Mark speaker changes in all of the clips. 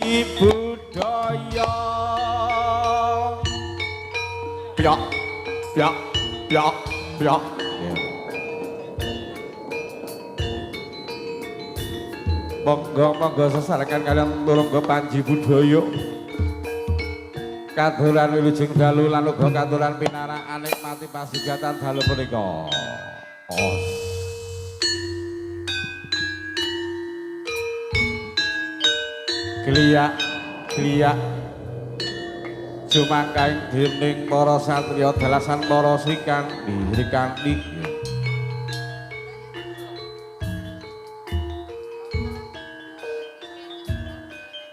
Speaker 1: Ibu Daya piok piok piok piok monggo sesarakan kalian tulungga Panji Budaya katuran wilujeng dalu lan uga katuran pinarak nikmati pasigatan dalu punika. Kliyak jumangkaing dening para satriya dalasan para Srikandhi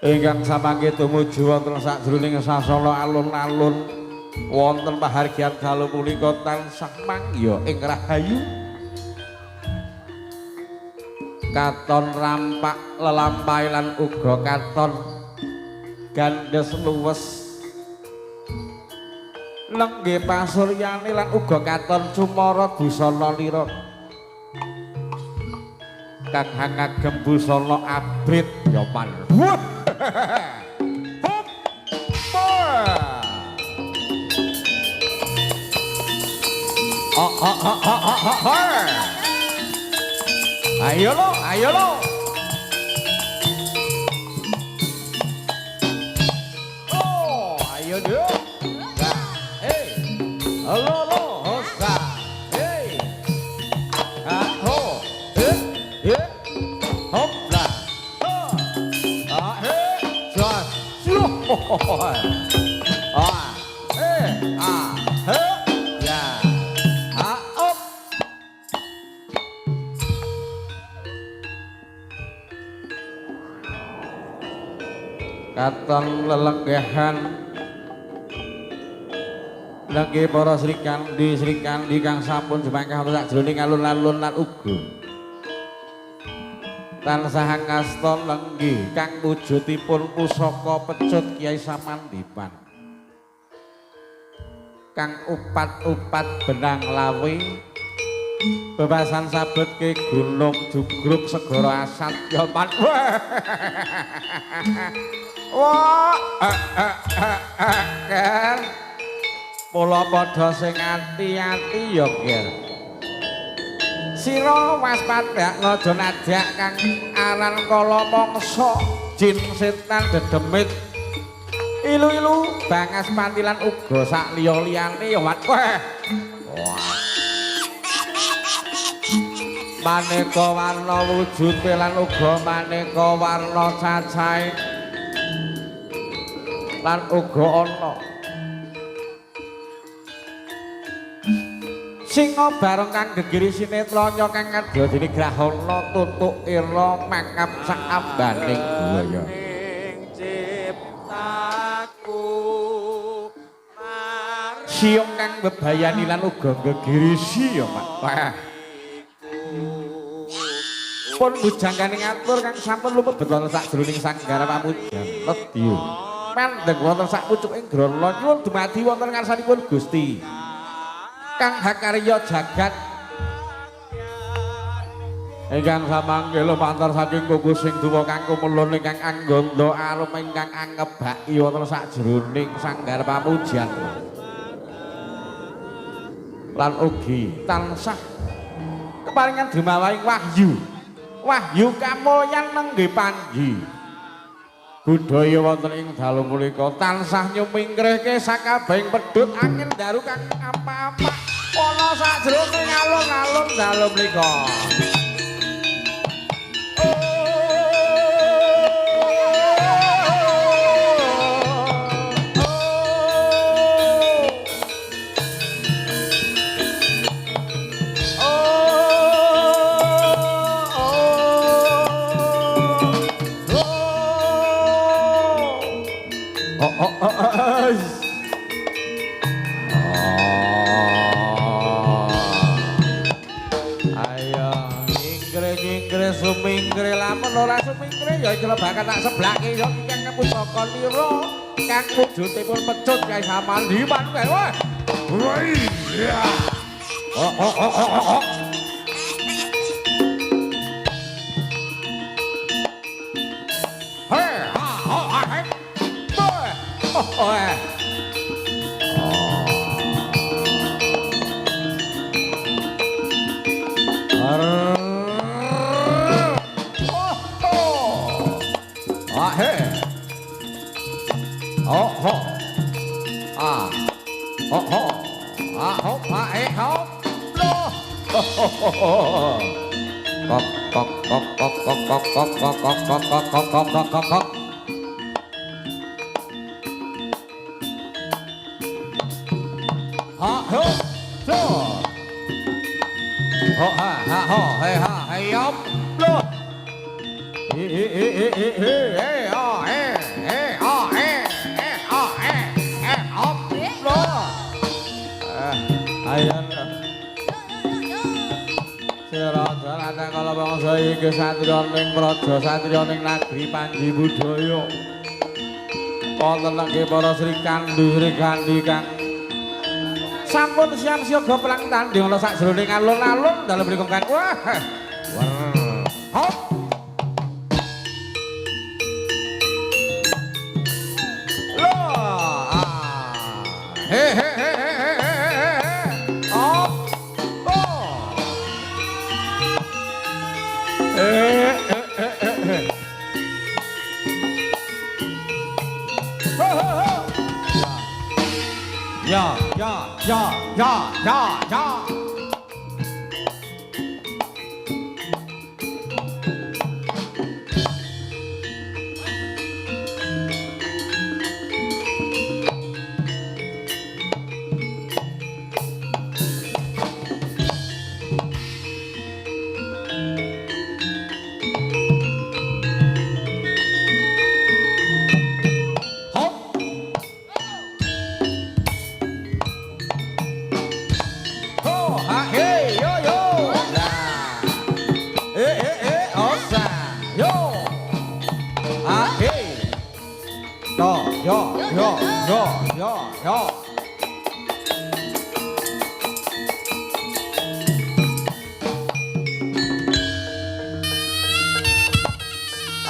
Speaker 1: ingkang samangke tumuju wonten sajroning sasana alun-alun wonten pahargyan dalu punika tansah mangya ing rahayu katon rampak lelampahi lan uga katon gandes luwes lenggih pasuryane lan uga katon cumara busana lira kang ngagem busana abrit ya pan ayo lo oh ayo deh nah hey lo hosa hey ho hop lah hey just slow katon lelenggahan lagi para Srikandhi kang sampun jumangkah sajroning alun-alun lan uga tansah ngasta lenggih kang wujudipun pusaka pecut Kyai Samandipan kang upat-upat benang lawe bebasan sabetke gunung jugruk segara asat ya pan wah Ker mula padha sing ati-ati ya Ker sira waspada aja najak kang aran kala mangsa jin setan dedemit ilu-ilu bangas pantilan uga sak liya-liyane ya wah maneka warna wujude lan uga maneka warna cacahe lan uga ana singa bareng kang gegiri sinetranya kang kadya grahana tutuk ira makap sak ambaning buaya ciptaku siung kang bebayani lan uga gegirisi ya Pak pun bujangkane ngatur kang sampun lumebet wonten sajroning sanggara pamujan nedya mandeg wonten sak pucuking grana nyuwun dumadi wonten ngarsanipun Gusti kang hakarya jagat ingkang samangke lumantar saking kuku sing duwa kang kumulun ingkang angganda arum ingkang angebaki wonten sajroning sanggara pamujan lan ugi tansah keparingan dimawahing wahyu kamulyan nenggih Panji budaya wonten ing dalu punika tansah nyumingkrihke sakabehing pedhut angin daru kang apa-apa ana sajroning alun-alun dalu punika sumingkre lamun ora sumingkre ya iki bakal tak seblake ya kang pusaka lira kang wujudipun pecut Kyai Samandipan kae wah. Oh, eh. Ah, hey. Oh, ho. Ah. Oh, ho. Ah, ho. Ah, eh, ho. Lo. Ho, ho, ho, ho. Kok, kok, kok, kok, kok, kok, kok, kok, kok, kok, kok, kok, kok, kok, kok, kok. Ha, ho. Lo. Ho, ha, ha, ho. Hey, ha, hey, yop. Lo. Hey, hey, hey, hey, hey, hey, hey, oh, hey, hey, oh, hey, hey, oh, hey, hey, hop, lo. Ayan. Siraja latih kala bangsa iki satriya ning praja satriya ning nagri Panji Budaya. Wonten nggih para Sri Kandi kang sampun siap siaga pelang tanding ana sakjroning alun-alun dalem mriku kan. Wah. Hop. Lo. He he he he he. Hop. Ya, ya, ya, ya, ya, ya.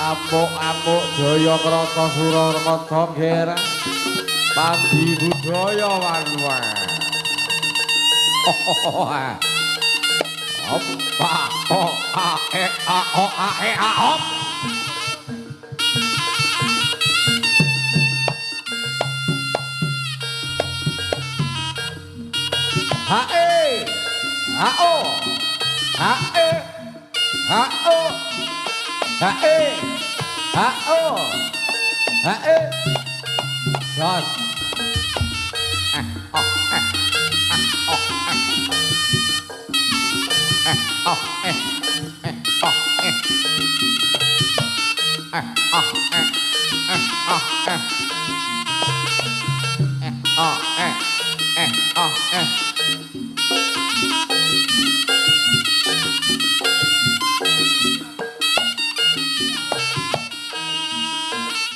Speaker 1: Apuk-apuk Jaya Krata Surakarta Ger Panji Budaya Wanwa. Hop, pa, ho, a, e, a, ho, a, e, a, hop. Ha, e, ha, o, ha, e, ha, o, ha, e, ha, o, ha, e, jas. Oh, oh, oh, oh, oh,